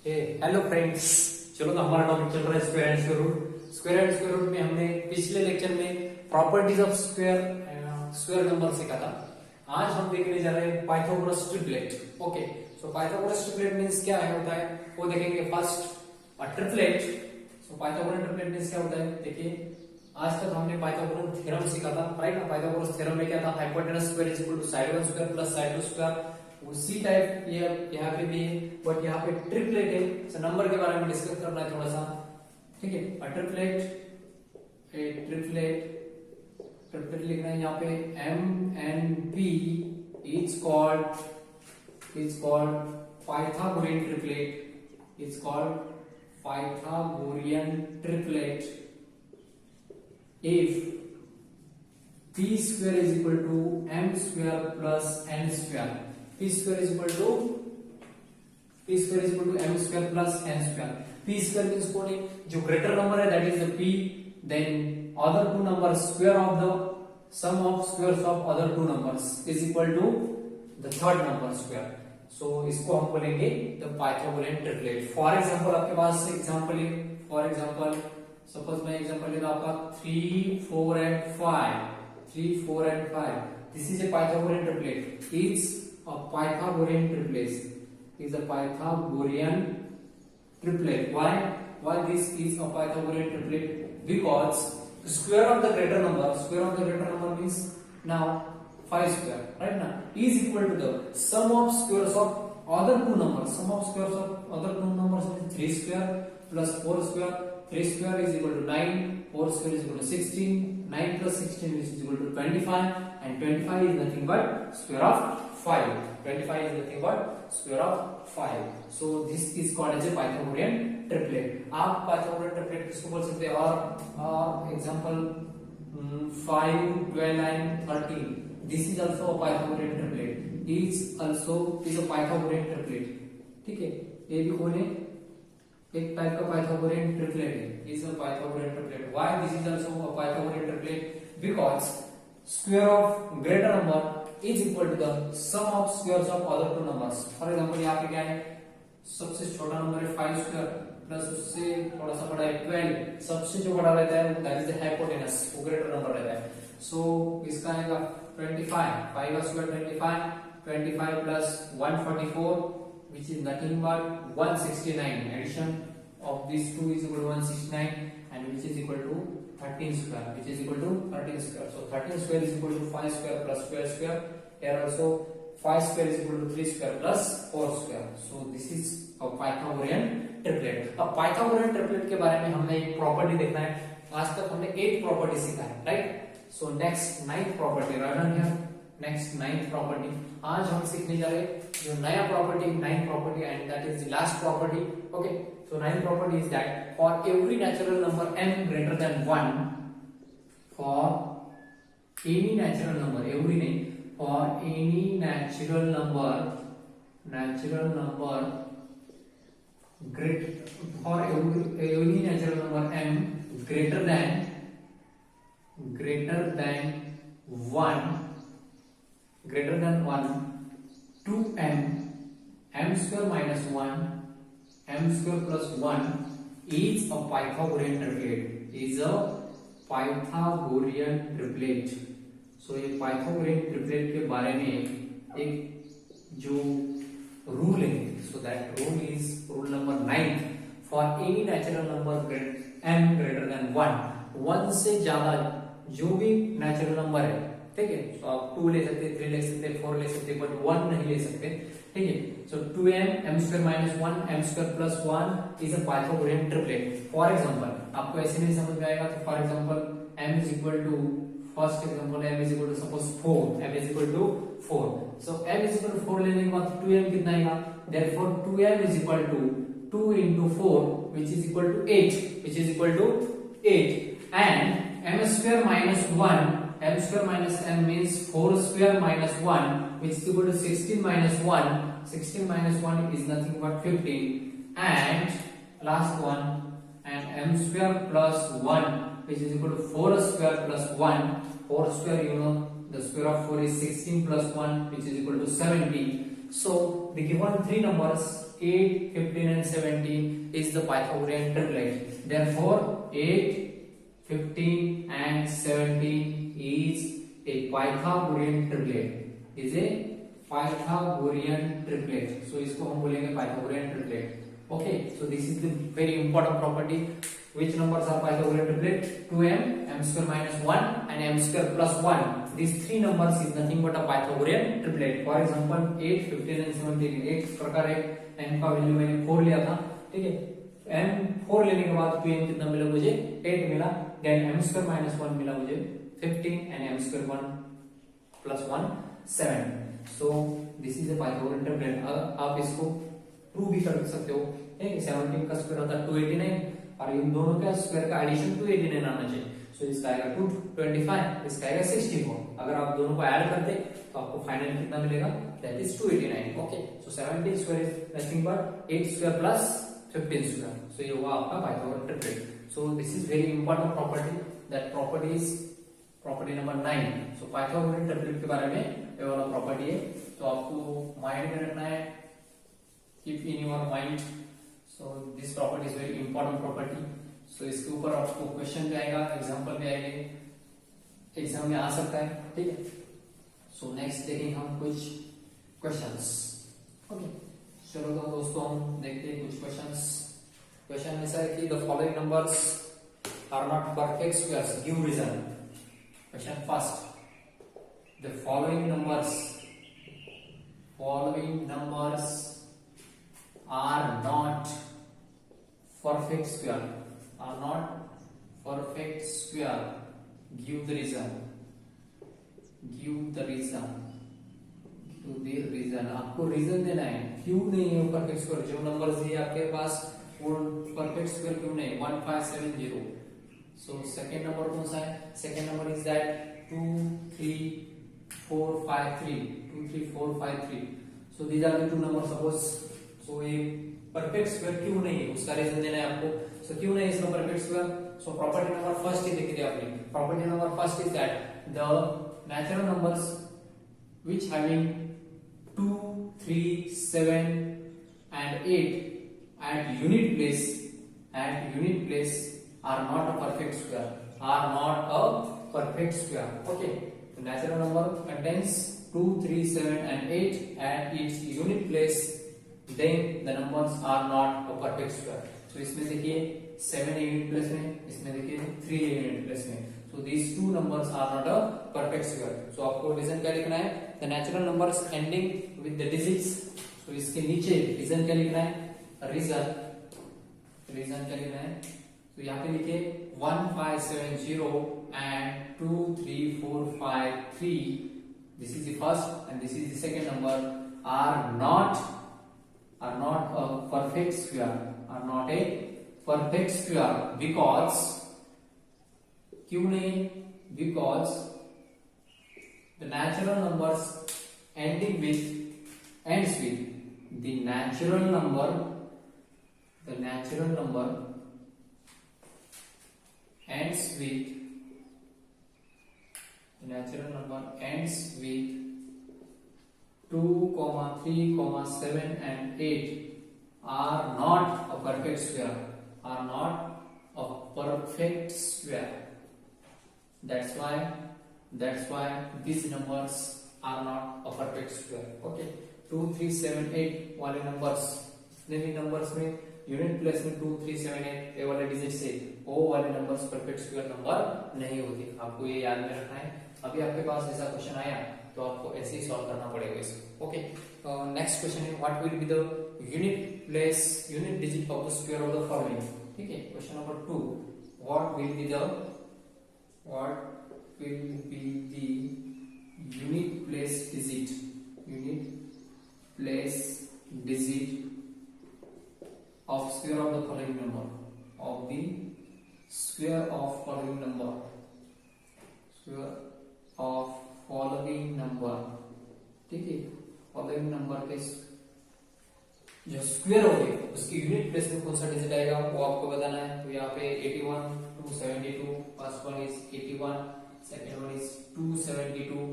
Hello friends. चलो तो हमारा टॉपिक चल रहा है square and square root. Square and square root में हमने पिछले लेक्चर में properties of square square number सीखा था। आज हम देखने जा रहे हैं Pythagoras triplet. Okay, so Pythagoras triplet means क्या है होता है वो देखेंगे। First triplet. So Pythagoras triplet means क्या होता है देखिए। आज तक हमने पाइथागोरस थ्योरम सीखा था, राइट ना। पाइथागोरस थ्योरम में क्या था, hypotenuse square is equal to side one square plus side two square. उसी टाइप ये यहाँ पे भी है, बट यहाँ पे ट्रिपलेट है। सो नंबर के बारे में डिस्कस करना है थोड़ा सा, ठीक है। ट्रिपलेट लिखना है यहाँ पे। M and P is called Pythagorean triplet. It's called Pythagorean triplet if P square is equal to M square plus N square. P square is equal to M square plus N square. P square means कौन है, जो greater number है that is the P, then other two numbers square of the sum of squares of other two numbers is equal to the third number square. So इसको हम बोलेंगे the Pythagorean triplet. For example आपके पास example है, for example suppose मैं example लेता आपका 3, 4 and 5. 3, 4 and 5. This is a Pythagorean triplet. It's a Pythagorean triplet. Is a Pythagorean triplet. Why this is a Pythagorean triplet? Because square of the greater number means now 5 square, right now, is equal to the sum of squares of other two numbers. Sum of squares of other two numbers is 3 square plus 4 square. 3 square is equal to 9, 4 square is equal to 16, 9 plus 16 is equal to 25, and 25 is nothing but square of 5. 25 is nothing but square of 5. So this is called as a Pythagorean triplet. आप Pythagorean triplet किसको बोल सकते हैं? और example 5, 12 and 13. This is also a Pythagorean triplet. Is a Pythagorean triplet. ठीक है, ये भी कौन है, एक टाइप का पाइथागोरियन ट्रिपलेट है। Is a Pythagorean triplet. Why this is also a Pythagorean triplet? Because square of greater number is equal to the sum of squares of other two numbers. For example यहाँ पे क्या है, सबसे छोटा number है 5 square plus उससे थोड़ा सा बड़ा है 12। सबसे जो बड़ा रहता है दैट इज द हाइपोटेनस, वो ग्रेटर नंबर रहता है। सो इसका आएगा 25, 5 का square 25, 25 plus 144 which is nothing but 169. Addition of these two is equal to 169, and which is equal to 13 square, which is equal to 13 square. So 13 square is equal to 5 square plus 12 square. Here also 5 square is equal to 3 square plus 4 square. So this is a Pythagorean triplet. अब Pythagorean triplet के बारे में हमने एक property देखना है। आज तक हमने 8 प्रॉपर्टी सीखा है, right. So next 9th property right here. Next 9th property आज हम सीखने जा रहे हैं जो नया property 9th property, and that is the last property. Okay, so 9th property is that for every natural number m greater than 1, for any natural number, every नहीं, for any natural number great, for every natural number m greater than 1, 2m, m square minus 1, m square plus 1 is a Pythagorean triplet. Is a Pythagorean triplet. So ये Pythagorean triplet के बारे में एक जो rule है, so that rule is rule number 9. For any natural number m greater than 1 से ज्यादा जो भी नेचुरल नंबर है, ठीक है। तो आप 2 ले सकते, 3 ले सकते, 4 ले सकते, बट 1 नहीं ले सकते, ठीक है। सो 2m, m square minus 1, m square plus 1 is a Pythagorean triplet. For example आपको ऐसे नहीं समझ में आएगा, तो for example m is equal to, first example m is equal to suppose 4, m is equal to 4. So m is equal to 4 लेने के बाद 2m कितना आएगा, therefore 2m is equal to 2 into 4 which is equal to 8, and m square minus 1, m square minus m means 4 square minus 1 which is equal to 16 minus 1. 16 minus 1 is nothing but 15, and last one, and m square plus 1 which is equal to 4 square plus 1. 4 square, you know, the square of 4 is 16 plus 1 which is equal to 70. So the given three numbers 8, 15 and 17 is the Pythagorean triplet. Therefore 8, 15 and 17 is a Pythagorean triplet. Is a Pythagorean triplet. So इसको हम बोलेंगे Pythagorean triplet. Okay, so this is the very important property. Which numbers are Pythagorean triplet? 2m, m square minus 1 and m square plus 1. These three numbers is nothing but a Pythagorean triplet. For example 8, 15 and 17. एक प्रकार है m का value मैंने 4 लिया था, ठीक है. m 4 लेने के बाद 2m कितना मिला मुझे? 8 मिला. Then m square minus 1 मिला मुझे 15 and m square 1 plus 1 7. So this is a Pythagorean triplet. आप इसको प्रूव भी कर सकते हो. 17 का स्क्वायर होता है 289 और इन दोनों का स्क्वायर का एडिशन 289 आना चाहिए. सो इसका आएगा 225, इसका आएगा 64. अगर आप दोनों को ऐड करते तो आपको फाइनल कितना मिलेगा? That is 289. Okay, so 17 square is nothing but 8 square plus 15 square. So ये हुआ आपका Pythagoras triplet. So this is very important property. That property is property number 9. So Pythagoras triplet के बारे में ये वाला प्रॉपर्टी है, तो आपको माइंड में रखना है. Keep in your mind. So this property is very important property. So इसके ऊपर आपको क्वेश्चन भी आएगा, एग्जांपल भी आएंगे, एग्जाम में आ सकता है, ठीक है. सो नेक्स्ट देखेंगे हम कुछ क्वेश्चंस. ओके, चलो तो दोस्तों हम देखते हैं कुछ क्वेश्चंस. क्वेश्चन ऐसा है कि the following numbers are not perfect squares, give reason. Question first, the following numbers are not perfect square, are not perfect square. Give the reason. आपको रीजन देना है, क्यों नहीं है परफेक्ट स्क्वायर. जो नंबर्स दिए आपके पास वो परफेक्ट स्क्वायर क्यों नहीं? 1570. सो सेकंड नंबर कौन सा है? Second number is that 2 3 4 5 3. 2 3 4 5 3. So these are the two number. Suppose so ये परफेक्ट स्क्वायर क्यों नहीं है, उसका रीजन देना है आपको. सो क्यों नहीं इसका perfect square? So property number first ही देखिए आपने. Property number first is that the natural numbers which having 2 3 7 and 8 at unit place are not a perfect square. Okay, the natural number contains 2 3 7 and 8 at its unit place, then the numbers are not a perfect square. So इसमें देखिए 7 unit place में, इसमें देखिए 3 unit place में. So these two numbers are not a perfect square. So आपको reason क्या लिखना है? The natural numbers ending with the digits. So इसके नीचे रीजन क्या लिखना है? रीजन क्या लिखना है? तो यहाँ पे लिखिए 1570 and 2 3 4 5 3. This is the first and this is the second number are not a perfect square. Are not a perfect square because क्यों नहीं? Because the natural numbers ends with the natural number ends with 2, 3, 7 and 8 are not a perfect square. That's why these numbers are not a perfect square. Okay, 2 3 7 8 वाले numbers, जितने भी numbers में unit place में 2 3 7 8 ये वाले digit से वो वाले नंबर्स परफेक्ट स्क्वायर नंबर नहीं होते. आपको ये याद में रखना है. अभी आपके पास ऐसा क्वेश्चन आया तो आपको ऐसे ही सॉल्व करना पड़ेगा इसको. ओके, नेक्स्ट क्वेश्चन है what will be the unit digit of the square of the following. ठीक है, question number 2, what will be the unit place digit of square of the following number, square of following number. ठीक है, following number के जो square हो गए उसकी unit place में कौन सा डिजिट आएगा वो आपको बताना है. तो यहाँ पे 81 272, first one is 81, second one is 272.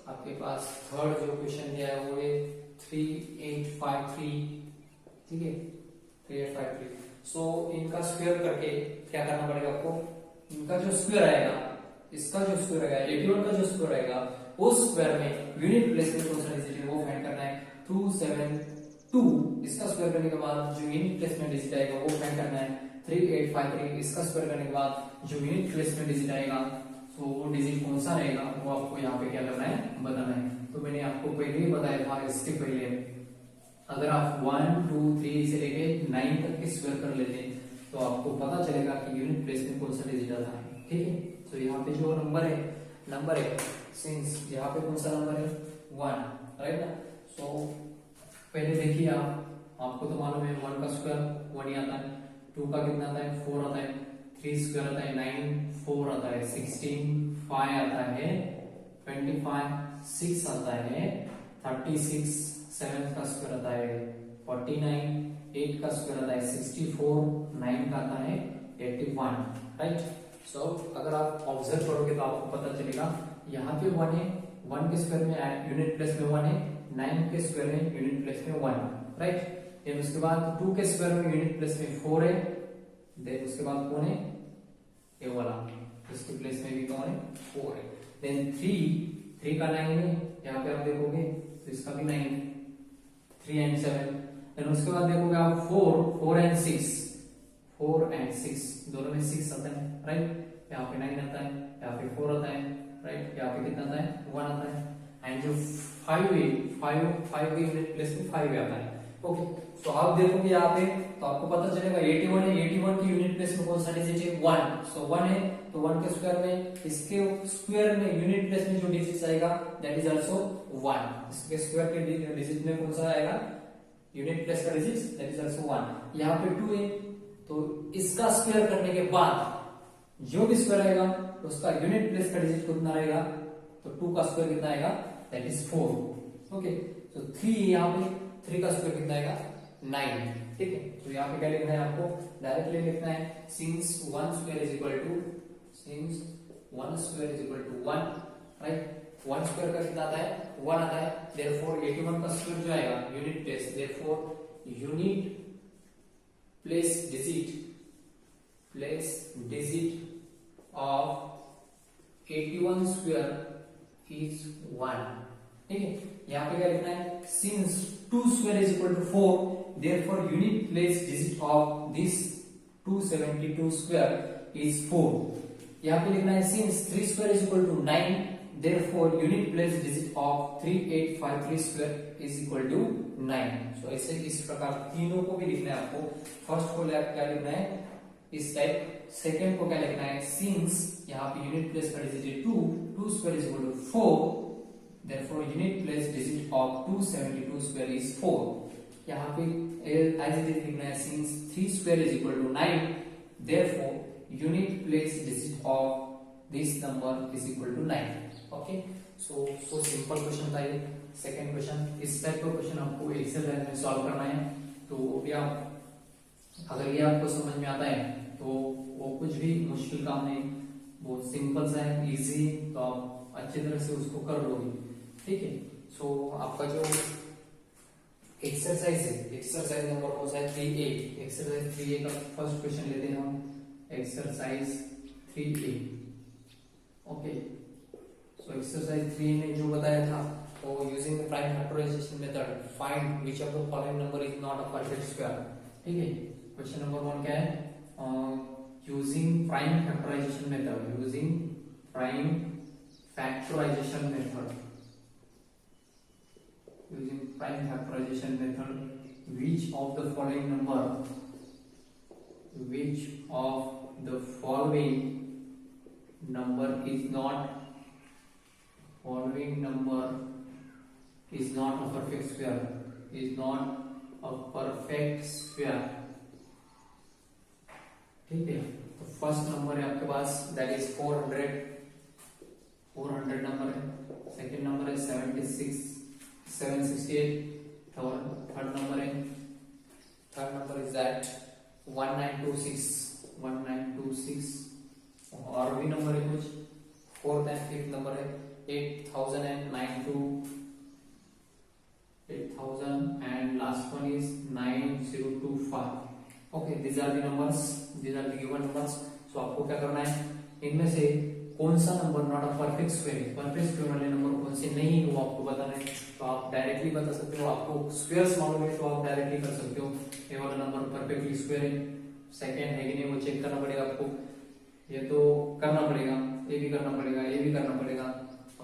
आपके पास थर्ड जो क्वेश्चन दिया है वो है 3853, ठीक है 3853। सो इनका स्क्वायर करके क्या करना पड़ेगा आपको, इनका जो स्क्वायर आएगा, इसका जो स्क्वायर आएगा 81 का जो स्क्वायर आएगा, उस स्क्वायर में यूनिट प्लेस में कौन सा डिजिट है वो फाइंड करना है। 272 इसका स्क्वायर करने के बाद जो यूनिट प्लेस में डिजिट आएगा वो फाइंड करना है। 3853 इसका स्क्वायर करने के बाद जो यूनिट प्लेस में डिजिट आएगा तो वो डिजिट कौन सा रहेगा वो आपको यहाँ पे क्या करना है, बताना है। तो मैंने आपको पहले ही बताया था, इसके पहले अगर आप 1 2 3 से लेके 9 तक के स्क्वायर कर लेते हैं तो आपको पता चलेगा कि यूनिट प्लेस में कौन सा डिजिट आता है, ठीक है। तो यहाँ पे जो नंबर है सिंस यहाँ पे कौन सा नंबर है 1, राइट ना। सो पहले देखिए आपको तो मालूम है 1 का स्क्वायर 1 ही आता है, 2 का कितना आता है 4 आता है, 3 स्क्वायर आता है 9, 4 आता है 16, 5 आता है 25, 6 आता है 36, 7 का स्क्वायर आता है 49, 8 का स्क्वायर आता है 64, 9 का आता है 81, राइट। सो अगर आप ऑब्जर्व करोगे तो आपको पता चलेगा यहाँ पे 1 है, 1 के स्क्वायर में यूनिट प्लेस में 1 है, 9 के स्क्वायर में यूनिट प्लेस में 1, राइट। देन उसके बाद 2 के स्क्वायर में यूनिट प्लेस में 4 है, देन उसके बाद कौन है ये वाला, इसके प्लेस में भी कौन है 4 है। देन 3 का 9 है, यहाँ पे आप देखोगे तो इसका भी 9 है, 3 and 7। देन उसके बाद देखोगे आप 4 and 6 दोनों में 6 आता है, राइट। यहाँ पे 9 आता है, यहाँ पे 4 आता है, राइट। यहाँ पे कितना आता है 1 आता है। एंड जो 5 के यूनिट प्लेस में 5 आता है, ओके। तो आप देखोगे यहाँ पे तो आपको पता चलेगा 81 है, 81 की यूनिट प्लेस में कौन सा डिजिट है 1। सो 1 है तो 1 के स्क्वायर में, इसके स्क्वायर में यूनिट प्लेस में जो डिजिट आएगा दैट इज आल्सो 1। इसके स्क्वायर के डिजिट में कौन सा आएगा यूनिट प्लेस का डिजिट दैट इज आल्सो 1। यहाँ पे 2 है तो इसका स्क्वायर करने के बाद जो भी स्क्वायर आएगा तो उसका यूनिट प्लेस का डिजिट कितना रहेगा, तो 2 का स्क्वायर कितना आएगा दैट इज 4, ओके। तो 3 यहाँ पे 3 का स्क्वायर कितना आएगा 9, ठीक है। तो यहाँ पे क्या लिखना है आपको, डायरेक्टली लिखना है since 1 square is equal to 1, right. 1 square का कितना आता है 1 आता है, देयरफॉर 81 का स्क्वायर जो आएगा unit place, therefore unit place digit of 81 square is 1, ठीक है। यहाँ पे क्या लिखना है, since 2 square is equal to 4 therefore unit place digit of this 272 square is 4। यहाँ पे लिखना है since 3 square is equal to 9 therefore unit place digit of 3853 square is equal to 9। So ऐसे इस प्रकार तीनों को भी लिखना है आपको। फर्स्ट को क्या लिखना है इस टाइप, सेकंड को क्या लिखना है सिंस यहाँ पे यूनिट प्लेस का डिजिट है 2 square is equal to 4 therefore unit place digit of 272 square is 4। यहाँ पे as it is लिखना है since 3 square is equal to 9 therefore unit place digit of this number is equal to 9, okay। so simple question था ये। Second question, इस type का question आपको exercise में सॉल्व करना है। तो भी आप अगर ये आपको समझ में आता है तो वो कुछ भी मुश्किल काम नहीं, बहुत सिंपल सा है, इजी, तो आप अच्छी तरह से उसको कर लोगे, ठीक है। सो आपका जो एक्सरसाइज है, एक्सरसाइज नंबर कौन सा है 3A। एक्सरसाइज 3A का फर्स्ट क्वेश्चन लेते हैं हम, exercise 3A, okay. So exercise 3A में जो बताया था तो using the prime factorization method find which of the following number is not a perfect square, ठीक है। क्वेश्चन नंबर 1 क्या है, using prime factorization method, using prime factorization method, using prime factorization method which of the following number is not a perfect square, is not a perfect square, ठीक है। तो first number है आपके पास that is 400 number है। Second number है 768, third number is that 1926 और भी number है कुछ। फोर्थ एंड फिफ्थ नंबर है 8092, 8000 and last one is 9025. Okay, these are the numbers, these are the given numbers. So आपको क्या करना है, इनमें से कौन सा number not a perfect square है, परफेक्ट स्क्वायर वाले नंबर कौन से नहीं है वो आपको बताना है। तो आप डायरेक्टली बता सकते हो, आपको स्क्वायर्स मालूम है तो आप डायरेक्टली कर सकते हो, ये वाला नंबर परफेक्टली स्क्वायर है, सेकंड है कि नहीं वो चेक करना पड़ेगा आपको, ये तो करना पड़ेगा, ये भी करना पड़ेगा, ये भी करना पड़ेगा,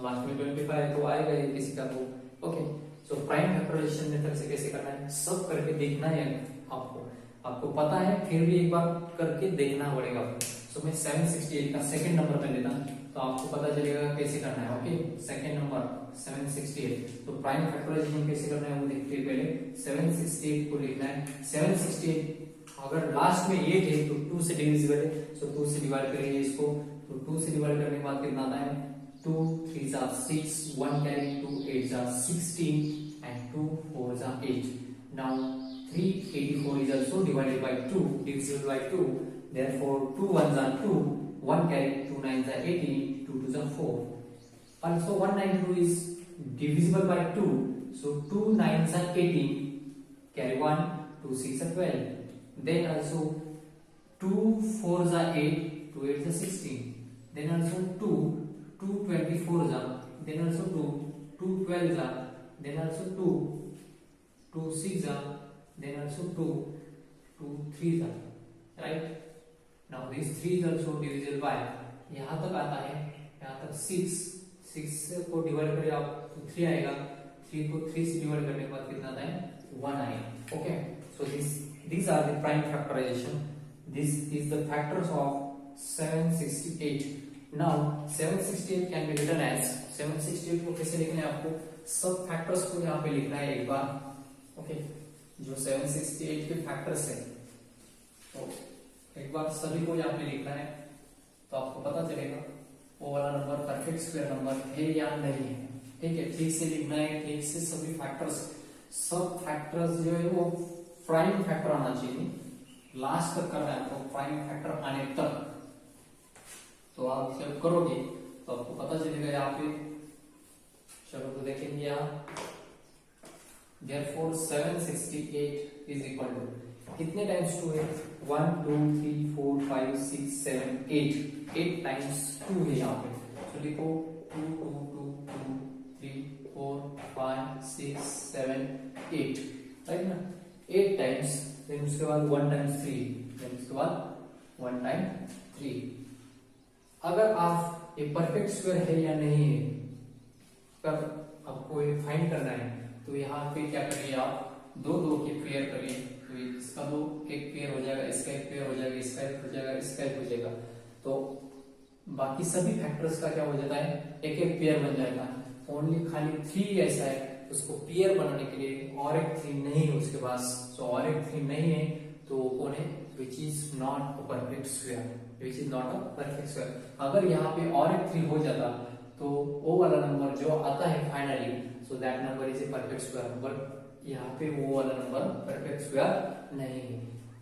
लास्ट में 25 तो आएगा ये किसी का तो। Okay, so prime factorization method से कैसे करना है सब करके देखना है आपको पता है, फिर भी एक बार करके देखना पड़ेगा। सो मैं 768 का सेकंड नंबर में लेता हूं तो आपको पता चलेगा कैसे करना है। ओके, सेकंड नंबर 768, तो प्राइम फैक्टराइजेशन कैसे करना है वो देखते हैं। पहले 768 को लिखना है, 768 अगर लास्ट में 8 है तो 2 से डिविजिबल है, सो 2 से डिवाइड करेंगे इसको, तो 2 से डिवाइड करने के बाद कितना आता है, 2 3 are 6, 1 carry 2 8 are 16 and 2 4 are 8. Now 384 is also divided by 2, divisible by 2, therefore 2 1s are 2, 1 carry 2 9s are 18, 2 2s are 4. Also 192 is divisible by 2, so 2 9s are 18, carry 1, 2 6 are 12. Then also 2 4s are 8, 2 8s are 16. Then also 2 24s are, then also 2 12s are, then also 2 6s are, then also 2 3s are, right? Now these 3s also divisible by, यहाँ तक आता है, यहाँ तक 6 को divide करें आप तो 3 आएगा, 3 को 3 से डिवाइड करने के बाद कितना आता है, 1 आएगा। Okay, so these are the prime factorization. This is the factors of 768. Now 768 can be written as, 768 को कैसे लिखना है आपको, सब फैक्टर्स को यहाँ पे लिखना है एक बार। ओके, जो 768 के फैक्टर्स है तो एक बार सभी को यहाँ पे लिखना है, तो आपको पता चलेगा वो वाला नंबर परफेक्ट स्क्वायर नंबर है या नहीं है। ठीक है, ठीक से लिखना है, ठीक से सभी फैक्टर्स, सब फैक्टर्स जो है वो प्राइम फैक्टर आना चाहिए, लास्ट तक करना है आपको, प्राइम फैक्टर आने तक। तो आप जब करोगे तो आपको पता चलेगा यहाँ पे। चलो तो देखेंगे यहाँ, therefore 768 is equal to कितने टाइम्स 2 है, 1 2 3 4 5 6 7 8 टाइम्स 2 है यहाँ पे, तो लिखो 2 2 2 2 3 4 5 6 7 8, राइट ना, 8 टाइम्स, फिर उसके बाद 1 टाइम्स 3, फिर उसके बाद 1 टाइम 3। अगर आप ये परफेक्ट स्क्वायर है या नहीं है तब आपको ये फाइंड करना है, तो यहाँ पे क्या करिए आप, दो के पेयर करिए, तो इसका दो एक पेयर हो जाएगा, इसका एक पेयर हो जाएगा, इसका एक हो जाएगा, इसका एक हो जाएगा, तो बाकी सभी फैक्टर्स का क्या हो जाता है, एक एक पेयर बन जाएगा। ओनली खाली 3 ऐसा है, उसको पेयर बनाने के लिए और एक 3 नहीं है उसके पास, तो और एक 3 नहीं है तो कौन है, which is not a perfect square, which is not a perfect square. अगर यहाँ पे और एक 3 हो जाता तो वो वाला नंबर जो आता है finally, so that number is a perfect square, but यहाँ पे वो वाला नंबर परफेक्ट स्क्वायर नहीं है।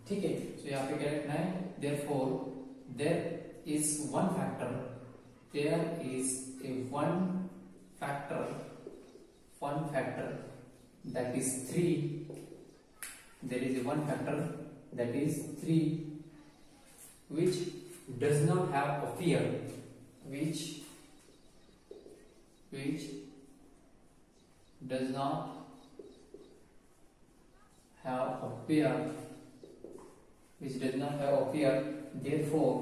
ठीक है, तो यहाँ पे क्या लिखना है, therefore there is one factor, there is a one factor that is 3, there is a one factor that is 3 which does not have a pair, which does not have a pair, therefore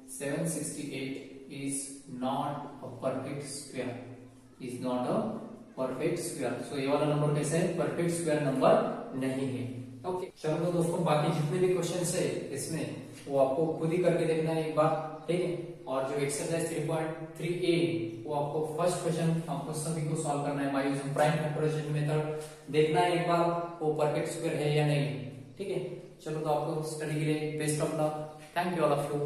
768 is not a perfect square, is not a perfect square। so ये वाला number कैसे है, perfect square number नहीं है। Okay, चलो तो दोस्तों बाकी जितने भी क्वेश्चंस है इसमें वो आपको खुद ही करके देखना है एक बार, ठीक है। और जो एक्सरसाइज 3.3a वो आपको फर्स्ट क्वेश्चन आपको सभी को सॉल्व करना है by using prime factorization method, देखना है एक बार वो परफेक्ट स्क्वायर है या नहीं, ठीक है। चलो तो आपको स्टडी के लिए best of luck, thank you all of you.